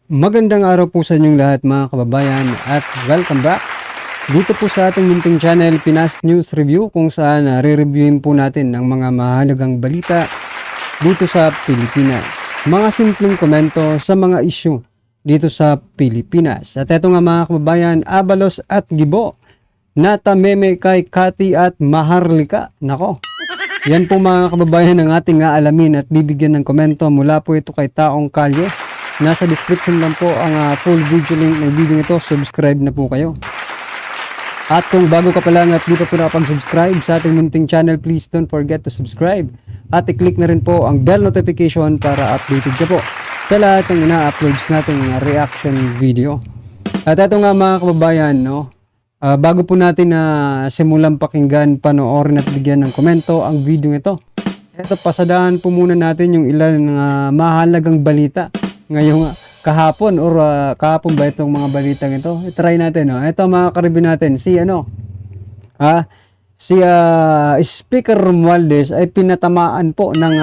Magandang araw po sa inyong lahat mga kababayan at welcome back dito po sa ating munting channel Pinas News Review, kung saan re-reviewin po natin ang mga mahalagang balita dito sa Pilipinas. Mga simpleng komento sa mga issue dito sa Pilipinas. At eto nga mga kababayan, Abalos at Gibo natameme kay Cathy at Maharlika. Nako, yan po mga kababayan ang ating aalamin at bibigyan ng komento mula po ito kay Taong Kalye. Nasa description lang po ang full video link ng video ito. Subscribe na po kayo. At kung bago ka pa lang at di pa po nakapag-subscribe sa ating munting channel, please don't forget to subscribe. At i-click na rin po ang bell notification para updated ka po sa lahat ng ina-uploads nating reaction video. At ito nga mga kababayan, no? Bago po natin simulan pakinggan, panoorin at bigyan ng komento ang video ito. Ito, pasadaan po muna natin yung ilan mahalagang balita ngayong kahapon or kahapon ba itong mga balitang ito. I-try natin, no? Ito mga karibin natin, si Speaker Romualdez ay pinatamaan po ng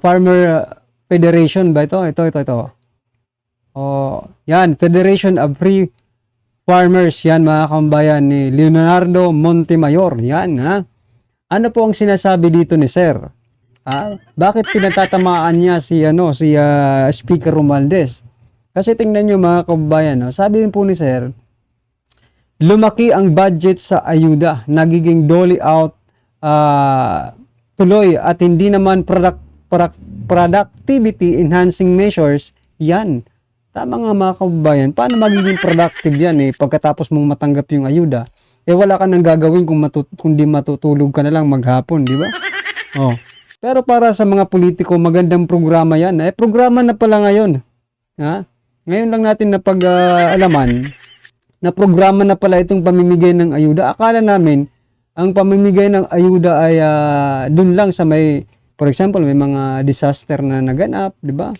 Farmer Federation ba ito? Ito. Oh, yan, Federation of Free Farmers, yan mga kambayan ni Leonardo Montemayor. Yan, ha? Ano po ang sinasabi dito ni Sir? Bakit pinatatamaan niya si Speaker Romualdez? Kasi tingnan niyo mga kababayan, no? Sabi po ni Sir, lumaki ang budget sa ayuda, nagiging dolly out tuloy at hindi naman productivity enhancing measures. Yan. Tama nga mga kababayan, paano magiging productive yan pagkatapos mong matanggap yung ayuda? Wala ka nang gagawin kung di matutulog ka na lang maghapon, di ba? Oh. Pero para sa mga politiko, magandang programa yan. Programa na pala ngayon. Ngayon lang natin napag-alaman na programa na pala itong pamimigay ng ayuda. Akala namin, ang pamimigay ng ayuda ay dun lang sa may, for example, may mga disaster na naganap, di ba?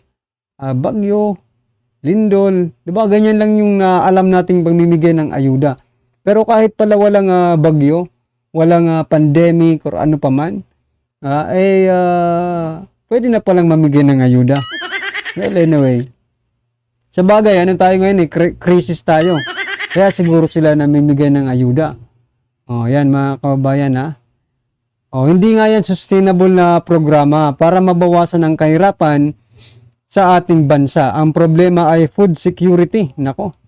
Bagyo, lindol, di ba? Ganyan lang yung alam nating pamimigay ng ayuda. Pero kahit pala walang bagyo, walang pandemic or ano pa man, pwede na palang mamigay ng ayuda. Well, anyway. Sa bagay, ano tayo ngayon crisis tayo. Kaya siguro sila namimigay ng ayuda. Yan mga kababayan, hindi nga yan sustainable na programa para mabawasan ang kahirapan sa ating bansa. Ang problema ay food security. Nako.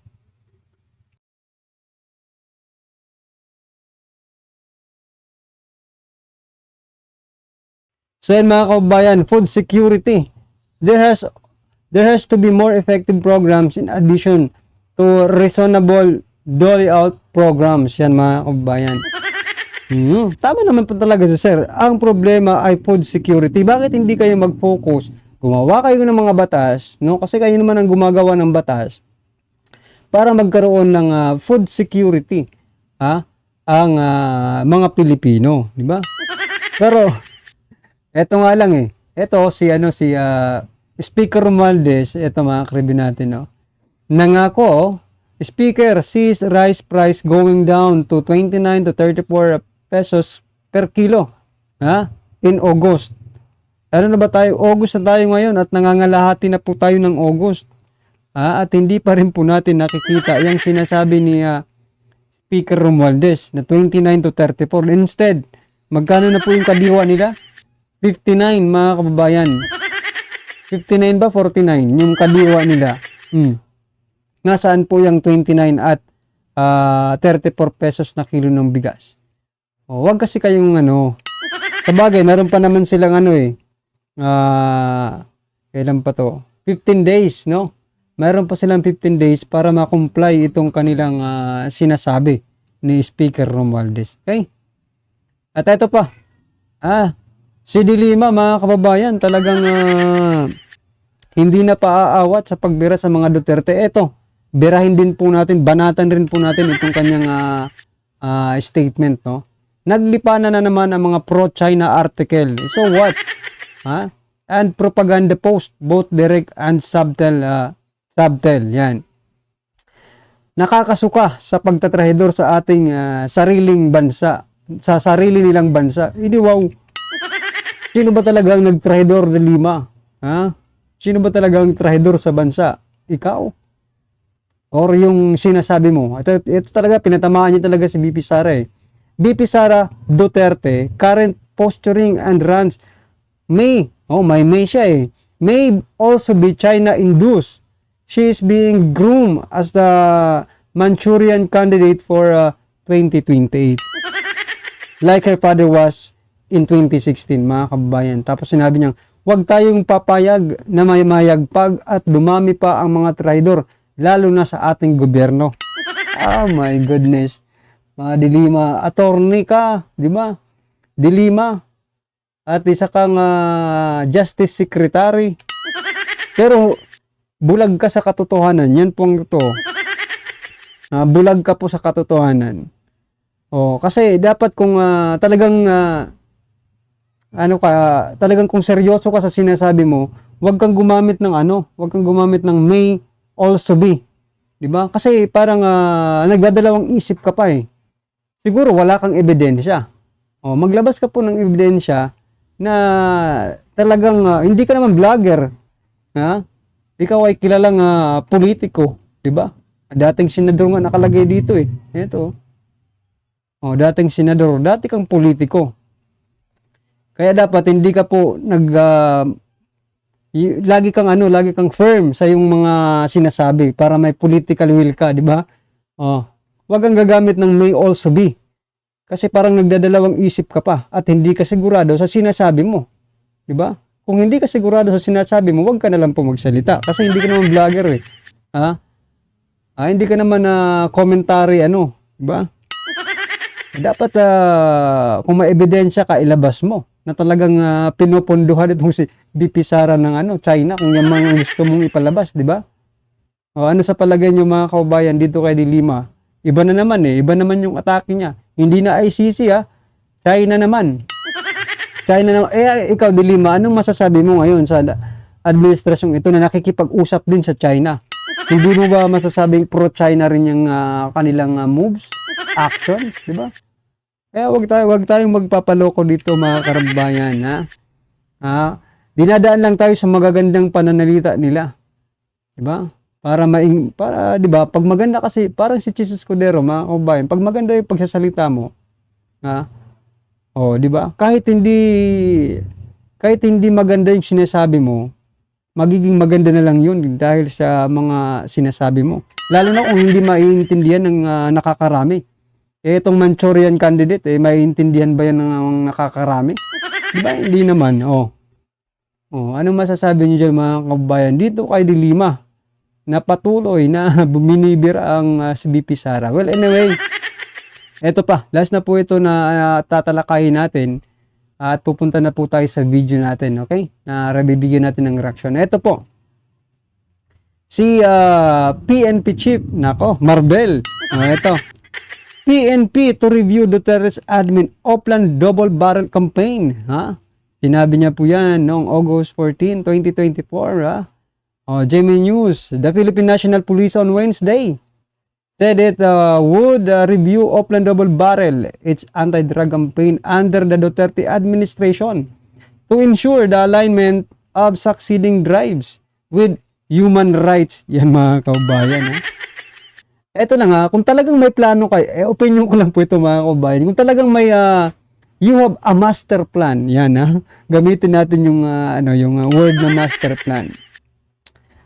So yan mga kababayan, food security. There has to be more effective programs in addition to reasonable dolly out programs. Yan mga kababayan. Tama naman po talaga si Sir. Ang problema ay food security. Bakit hindi kayo mag-focus? Gumawa kayo ng mga batas, no? Kasi kayo naman ang gumagawa ng batas para magkaroon ng food security ang mga Pilipino, di ba? Pero eto nga lang Eto si Speaker Romualdez, eto mga karibin natin, no. Nangako, Speaker sees rice price going down to 29 to 34 pesos per kilo, in August. Ano na ba tayo? August na tayo ngayon at nangangalahati na po tayo ng August. At hindi pa rin po natin nakikita yung sinasabi ni Speaker Romualdez na 29 to 34. Instead, magkano na po yung kadiwa nila? 59 mga kababayan. 59 ba? 49 yung kadiwa nila. Nasaan po yung 29 at 34 pesos na kilo ng bigas? Wag kasi kayong sabagay, meron pa naman silang kailan pa to? 15 days, no? Meron pa silang 15 days para ma-comply itong kanilang sinasabi ni Speaker Romualdez. Okay? At ito pa. Si Dilima mga kababayan, talagang hindi na paaawat sa pagbira sa mga Duterte. Ito, birahin din po natin, banatan rin po natin itong kanyang statement, no? Naglipa na naman ang mga pro-China article. So what? And propaganda post, both direct and subtle. Yan. Nakakasuka sa pagtatrahedor sa ating sariling bansa, sa sarili nilang bansa. Hindi wow. Sino ba talaga ang nagtrahedor de Lima? Sino ba talagang trahidor sa bansa? Ikaw? Or yung sinasabi mo? Ito talaga, pinatamaan niya talaga si BP Sara eh. BP Sara Duterte, current posturing and runs may siya eh, may also be China-induced. She is being groomed as the Manchurian candidate for 2028. Like her father was in 2016, mga kababayan. Tapos sinabi niya, huwag tayong papayag na may mayagpag at dumami pa ang mga traidor, lalo na sa ating gobyerno. Oh my goodness. Mga Dilima, attorney ka, di ba? Dilima. At isa kang Justice Secretary. Pero bulag ka sa katotohanan. Yan pong ito. Bulag ka po sa katotohanan. Kasi dapat kung talagang talagang kung seryoso ka sa sinasabi mo, huwag kang gumamit ng huwag kang gumamit ng may also be. 'Di ba? Kasi parang nagdadalawang isip ka pa eh. Siguro wala kang ebidensya. Maglabas ka po ng ebidensya na talagang hindi ka naman vlogger. Ha? Ikaw ay kilalang politiko, 'di ba? Dating senador nga nakalagay dito eh. Ito. Dating senador, dati kang politiko. Kaya dapat hindi ka po lagi kang firm sa yung mga sinasabi para may political will ka, 'di ba? Huwag kang gagamit ng may also be. Kasi parang nagdadalawang isip ka pa at hindi ka sigurado sa sinasabi mo. 'Di ba? Kung hindi ka sigurado sa sinasabi mo, huwag ka na lang po magsalita kasi hindi ka naman vlogger eh. Hindi ka naman commentary 'di ba? Dapat kung may ebidensya ka, ilabas mo na talagang pinupunduhan itong si BP Sara ng China kung yung mga gusto mong ipalabas, 'di ba? Ano sa palagay niyo mga kaubayan dito kay Dilima? Iba na naman eh, iba naman yung atake niya. Hindi na ICC China naman. China naman. Ikaw Dilima, anong masasabi mo ngayon sa administrasyong ito na nakikipag-usap din sa China? Hindi mo ba masasabing pro-China rin yung kanilang moves, actions, 'di ba? Kaya wag tayong magpapaloko dito mga kababayan, dinadaan lang tayo sa magagandang pananalita nila. 'Di ba? Para 'di ba? Pag maganda kasi parang si Jesus Cordero, mga kababayan, pag maganda 'yung pagsasalita mo, 'di ba? Kahit hindi maganda 'yung sinasabi mo, magiging maganda na lang 'yun dahil sa mga sinasabi mo. Lalo na kung hindi maiintindihan ng nakakarami. Itong Manchurian candidate, maiintindihan ba yan ng nakakarami? Diba? Hindi naman. Anong masasabi niyo dyan mga kababayan? Dito kay Dilima, na patuloy na buminibir ang si BP Sara. Well, anyway, eto pa. Last na po ito na tatalakayin natin. At pupunta na po tayo sa video natin. Okay? Na bibigyan natin ng reaction. Eto po. Si PNP Chief. Nako, Marbel. Eto. PNP to review Duterte's admin Oplan double barrel campaign. Sinabi niya po yan noong August 14, 2024. GMA News, the Philippine National Police on Wednesday said it would review Oplan double barrel, its anti-drug campaign under the Duterte administration to ensure the alignment of succeeding drives with human rights. Yan mga kaubayan. Eto lang kung talagang may plano kayo, opinion ko lang po ito mga kababayan. Kung talagang may you have a master plan, yan gamitin natin yung word na master plan.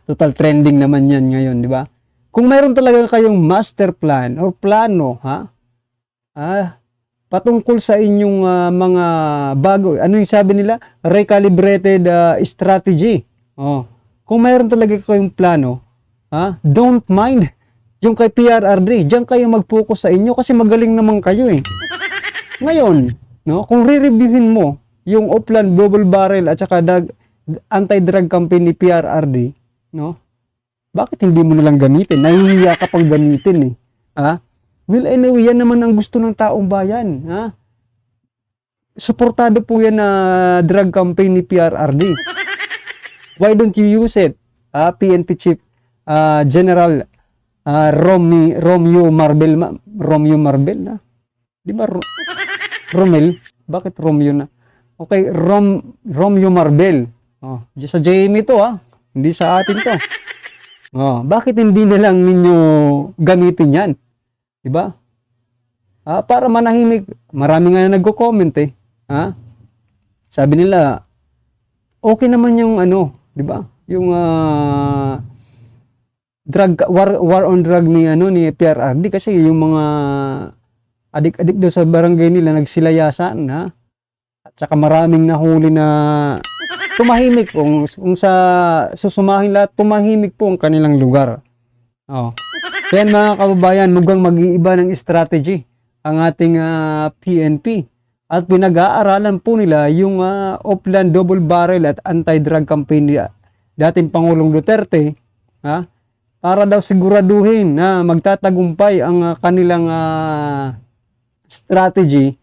Total trending naman yan ngayon, di ba? Kung mayroon talaga kayong master plan or plano, patungkol sa inyong mga bago, ano yung sabi nila? Recalibrated strategy. Kung mayroon talaga kayong plano, don't mind yung kay PRRD, diyan kayo mag-focus sa inyo kasi magaling naman kayo eh. Ngayon, kung re-reviewin mo yung Oplan double barrel at saka anti-drug campaign ni PRRD, bakit hindi mo nalang gamitin? Nahihiya ka pang gamitin eh. Well, anyway, yan naman ang gusto ng taong bayan. Suportado po yan na drug campaign ni PRRD. Why don't you use it? PNP Chief General Romeo Marbel na. Di ba Romel? Bakit Romeo na? Okay, Romeo Marbel. Sa JME to Hindi sa atin to. Oh, bakit hindi na lang ninyo gamitin yan? Diba? Para manahimik. Marami nga nagko-comment eh. Sabi nila, okay naman yung ano, di ba? Yung war on drug ni PRRD kasi yung mga adik-adik doon sa barangay nila nagsilayasan, ha? At saka maraming nahuli na tumahimik kung sa susumahin lahat, tumahimik po ang kanilang lugar. Oh. Kaya mga kababayan, mukhang mag-iiba ng strategy ang ating PNP. At pinag-aaralan po nila yung Oplan Double Barrel at Anti-Drug Campaign ni dating Pangulong Duterte, para daw siguraduhin na magtatagumpay ang kanilang strategy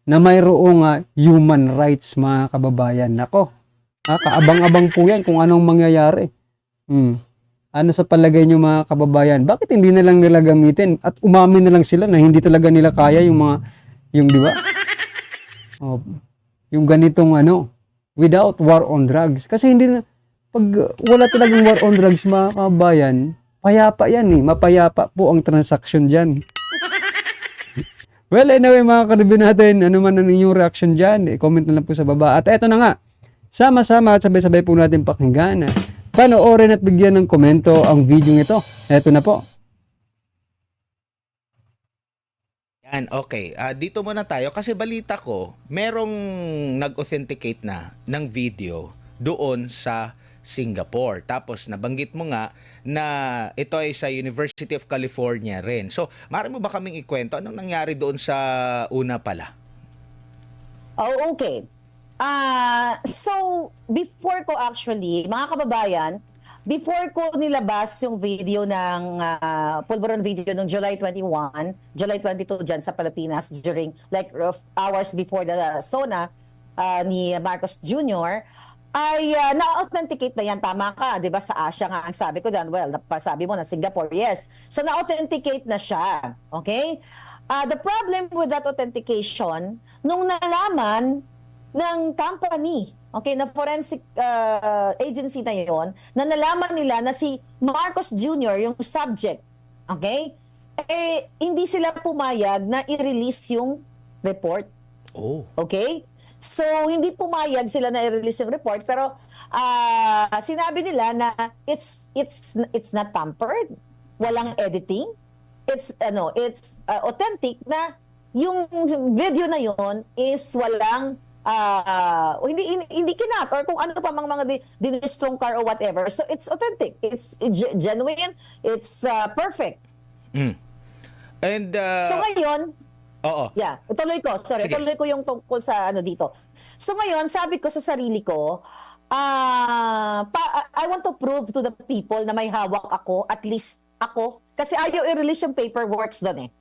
na mayroong human rights, mga kababayan. Nako, kaabang-abang po yan kung anong mangyayari. Ano sa palagay nyo, mga kababayan? Bakit hindi na lang nila gamitin at umamin na lang sila na hindi talaga nila kaya yung di ba? Yung ganitong without war on drugs. Kasi hindi na, pag wala talagang war on drugs, mga kababayan, payapa yan eh. Mapayapa po ang transaction dyan. Well, anyway, mga karibin natin, ano man ang inyong reaction dyan, comment na lang po sa baba. At eto na nga, sama-sama at sabay-sabay po natin pakinggan. Panoorin at bigyan ng komento ang video ito. Eto na po. Yan, okay. Dito muna tayo kasi balita ko, merong nag-authenticate na ng video doon sa Singapore. Tapos nabanggit mo nga na ito ay sa University of California rin. So, maaari mo ba kaming ikwento anong nangyari doon sa una pala? Oh, okay. So, before ko actually, mga kababayan, before ko nilabas yung video ng pulburon video ng July 21, July 22 dyan sa Pilipinas during like hours before the SONA ni Marcos Jr., ay na-authenticate na yan. Tama ka, di ba? Sa Asia nga ang sabi ko dyan. Well, sabi mo na Singapore, yes. So, na-authenticate na siya. Okay? The problem with that authentication, nung nalaman ng company, okay, na forensic agency na yon, na nalaman nila na si Marcos Jr., yung subject, okay, hindi sila pumayag na i-release yung report. Oh. Okay? So, hindi pumayag sila na i-release yung report, pero sinabi nila na it's not tampered, walang editing, it's authentic, na yung video na yon is walang hindi kinat or kung ano pa mga dinistrong car or whatever. So it's authentic, it's genuine, it's perfect. And so ngayon, oo. Yeah, tuloy ko. Sorry, sige. Tuloy ko yung tungkol sa dito. So ngayon, sabi ko sa sarili ko, I want to prove to the people na may hawak ako, at least ako, kasi ayaw i-release yung paperworks doon eh.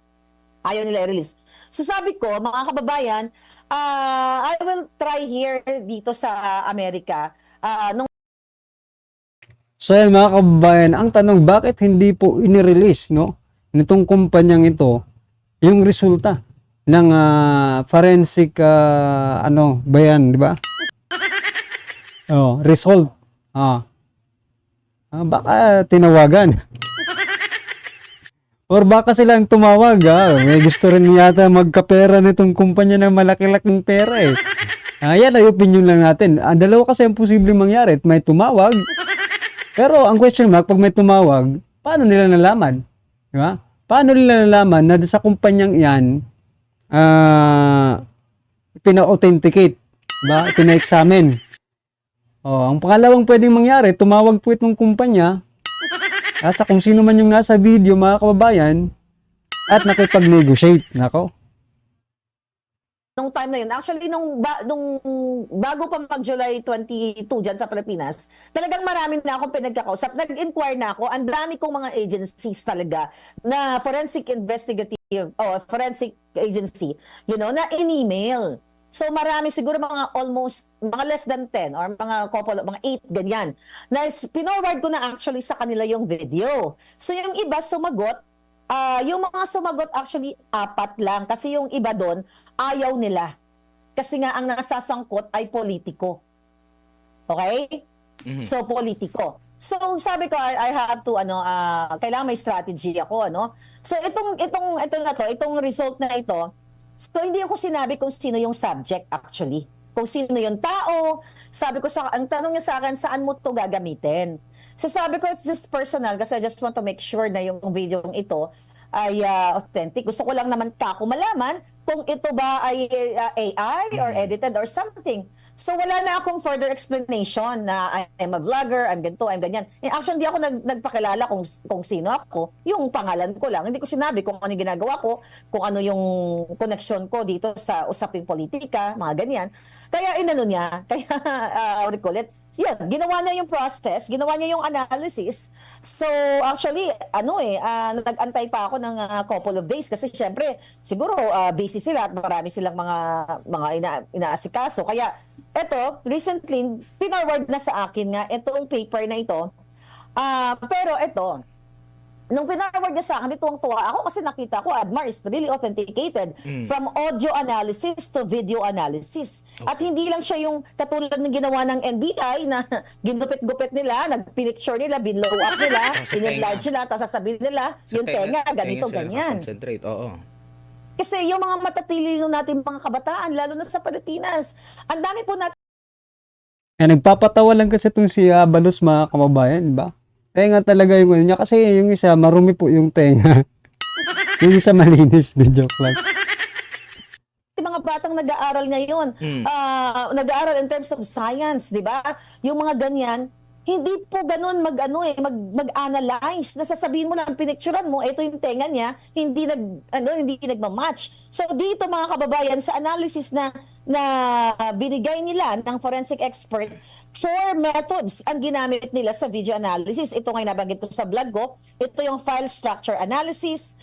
Ayaw nila i-release. So sabi ko, mga kababayan, I will try here dito sa Amerika. So yan, mga kababayan, ang tanong, bakit hindi po inirelease, no, nitong kumpanyang ito yung resulta ng forensic ba yan, di ba? Result. Baka tinawagan. Or baka silang tumawag, may gusto rin yata magkapera nitong kumpanya ng malaki-laking pera eh. Yan ay opinion lang natin. Dalawa kasi ang posibleng mangyari. May tumawag. Pero ang question mark, pag may tumawag, paano nila nalaman? Di ba? Paano nila nalaman na sa kumpanyang yan, pina-authenticate, diba? Pina-examine. Ang pangalawang pwedeng mangyari, tumawag po itong kumpanya at sa kung sino man yung nasa video, mga kababayan, at nakipag-negotiate. Nako. Nung time na yun, actually, nung bago pa mag-July 22 dyan sa Pilipinas, talagang marami na akong pinagkakausap. Nag-inquire na ako, ang dami kong mga agencies talaga na forensic investigative, forensic agency, na in-email. So marami, siguro mga less than 10 or mga 8, ganyan. Na pinorward ko na actually sa kanila yung video. So yung iba sumagot, yung mga sumagot actually 4 lang kasi yung iba doon, ayaw nila. Kasi nga ang nasasangkot ay politiko. Okay? So politiko. So sabi ko I have to kailangan may strategy ako So itong result na ito, so hindi ko sinabi kung sino yung subject actually. Kung sino yung tao, sabi ko ang tanong niya sa akin, saan mo to gagamitin? So sabi ko, it's just personal kasi I just want to make sure na yung video ito ay authentic. Gusto ko lang naman malaman kung ito ba ay AI or edited or something. So wala na akong further explanation na I'm a vlogger, I'm ganito, I'm ganyan. In action, di ako nagpakilala kung sino ako. Yung pangalan ko lang. Hindi ko sinabi kung ano yung ginagawa ko, kung ano yung connection ko dito sa usaping politika, mga ganyan. Kaya inano niya, kaya what do you call it? Yan, ginawa niya yung process, ginawa niya yung analysis. So, actually, nag-antay pa ako ng couple of days kasi syempre, siguro busy sila at marami silang mga inaasikaso. Kaya, eto, recently, pinarward na sa akin nga itong paper na ito. Pero eto, nung pinarward niya sa akin, tuwang-tuwa ako kasi nakita ko, Admar is really authenticated from audio analysis to video analysis. Okay. At hindi lang siya yung katulad ng ginawa ng NBI na ginupit-gupit nila, nag-picture nila, binlow up nila, in-enlarge nila, tapos sasabihin nila, yung tenga, ganito, ganyan. Concentrate, oo. Kasi yung mga matatilino natin mga kabataan, lalo na sa Pilipinas, ang dami po natin. Nagpapatawa lang kasi itong si Abalos, mga kababayan, ba? Tenga talaga yung niya kasi yung isa marumi po yung tenga. Yung isa malinis, na joke lang. Mga batang nag-aaral ngayon, nag-aaral in terms of science, di ba? Yung mga ganyan, hindi po ganun mag-analyze. Nasasabihin mo lang, pinicturean mo, ito yung tenga niya, hindi nagmamatch. So dito mga kababayan, sa analysis na binigay nila ng forensic expert, 4 methods ang ginamit nila sa video analysis. Ito nga nabanggit ko sa vlog ko. Ito yung file structure analysis,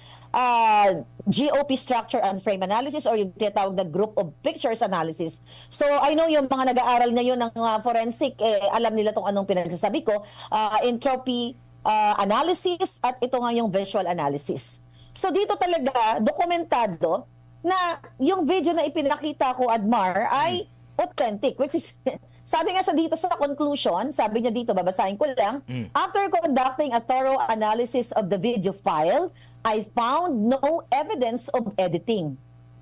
GOP structure and frame analysis, or yung tinatawag na group of pictures analysis. So I know yung mga nag-aaral ngayon ng forensic, alam nila tong anong pinagsasabi ko, entropy analysis, at ito nga yung visual analysis. So dito talaga dokumentado na yung video na ipinakita ko, Admar, ay authentic, which is sabi nga dito sa conclusion, sabi niya dito, babasahin ko lang, after conducting a thorough analysis of the video file, I found no evidence of editing.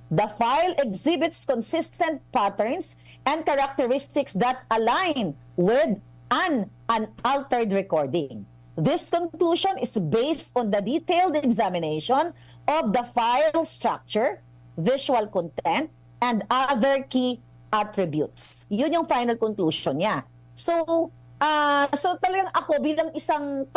The file exhibits consistent patterns and characteristics that align with an unaltered recording. This conclusion is based on the detailed examination of the file structure, visual content, and other key attributes. Yun yung final conclusion niya. So talagang ako bilang isang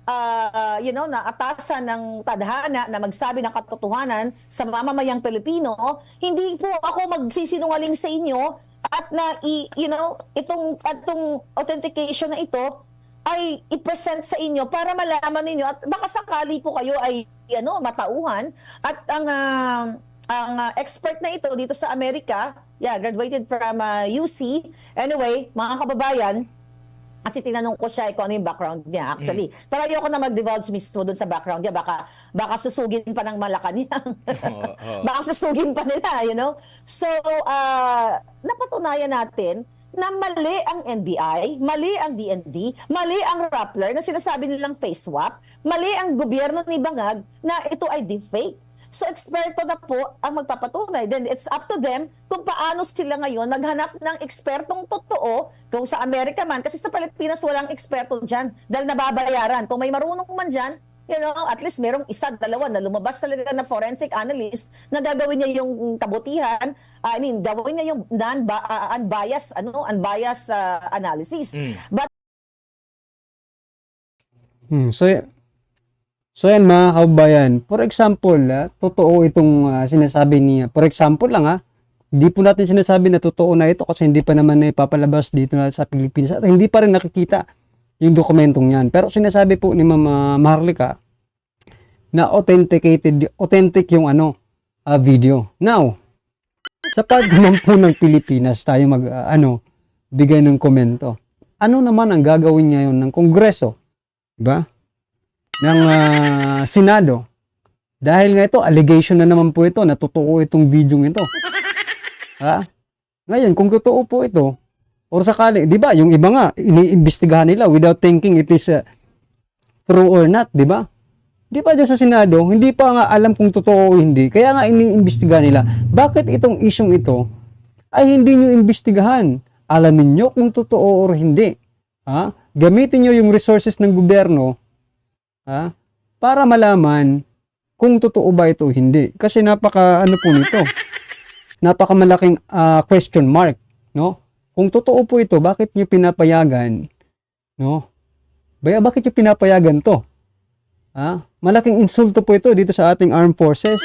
na atasan ng tadhana na magsabi ng katotohanan sa mamamayang Pilipino, hindi po ako magsisinungaling sa inyo at itong authentication na ito ay i-present sa inyo para malaman ninyo at baka sakali po kayo ay matauhan at ang expert na ito dito sa Amerika, graduated from UC. Anyway, mga kababayan, kasi tinanong ko siya kung ano yung background niya actually. Pero ayoko na mag-divulge mismo doon sa background niya. Baka susugin pa ng Malacanang. Baka susugin pa nila, So, napatunayan natin na mali ang NBI, mali ang DND, mali ang Rappler na sinasabi nilang face swap, mali ang gobyerno ni Bangag na ito ay deepfake. So, eksperto na po ang magpapatunay. Then, it's up to them kung paano sila ngayon naghanap ng ekspertong totoo kung sa Amerika man. Kasi sa Pilipinas, walang eksperto dyan dahil nababayaran. Kung may marunong man dyan, at least merong isa, dalawa na lumabas talaga na forensic analyst na gagawin niya yung kabutihan. Gawin niya yung unbiased analysis. But So yan mga kababayan, for example, totoo itong sinasabi niya. For example lang hindi po natin sinasabi na totoo na ito kasi hindi pa naman na ipapalabas dito na sa Pilipinas at hindi pa rin nakikita yung dokumentong yan. Pero sinasabi po ni Mama Maharlika na authentic yung video. Now, sa part naman po ng Pilipinas tayo bigay ng komento. Ano naman ang gagawin ngayon ng Kongreso? Diba? Ng Senado. Dahil nga ito, allegation na naman po ito na totoo itong video ito. Ngayon, kung totoo po ito, Or sakali, di ba, yung iba nga, iniimbestigahan nila without thinking it is true or not, di ba? Di ba dyan sa Senado, hindi pa nga alam kung totoo o hindi. Kaya nga iniimbestigahan nila. Bakit itong isyong ito ay hindi nyo imbestigahan? Alamin nyo kung totoo or hindi. Ha? Gamitin nyo yung resources ng gobyerno, ha? Para malaman kung totoo ba ito o hindi. Kasi napaka ano po nito. Napakamalaking question mark, no? Kung totoo po ito, bakit nyo pinapayagan, no? Bakit nyo pinapayagan to? Ha? Malaking insulto po ito dito sa ating armed forces,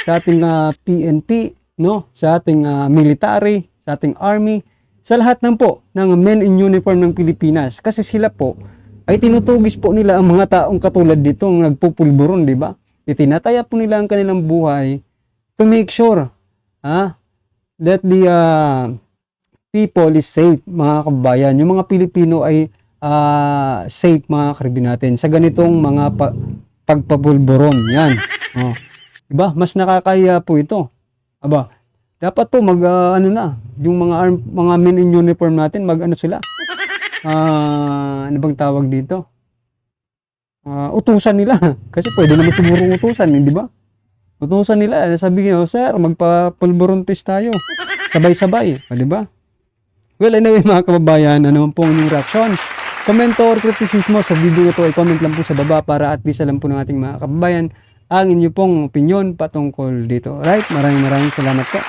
sa ating PNP, no? Sa ating military, sa ating army, sa lahat ng po ng men in uniform ng Pilipinas. Kasi sila po ay tinutugis po nila ang mga taong katulad dito nagpupulburon, di ba? Itinataya po nila ang kanilang buhay to make sure that the people is safe, mga kababayan. Yung mga Pilipino ay safe, mga karibin natin, sa ganitong mga pagpapulburon. Yan. Oh. Diba? Mas nakakaya po ito. Aba, dapat po yung mga men in uniform natin, sila? Ano bang tawag dito? Utusan nila. Kasi pwede naman siguro utusan, di ba? Utusan nila, sabihin, sir, magpapulburon test tayo. Sabay-sabay, di ba? Well, anyway, mga kababayan, ano naman po ang inyong reaksyon? Komento or kritisismo sa video ito ay comment lang po sa baba para at least alam po ng ating mga kababayan ang inyo pong opinion patungkol dito. Right? Maraming salamat po.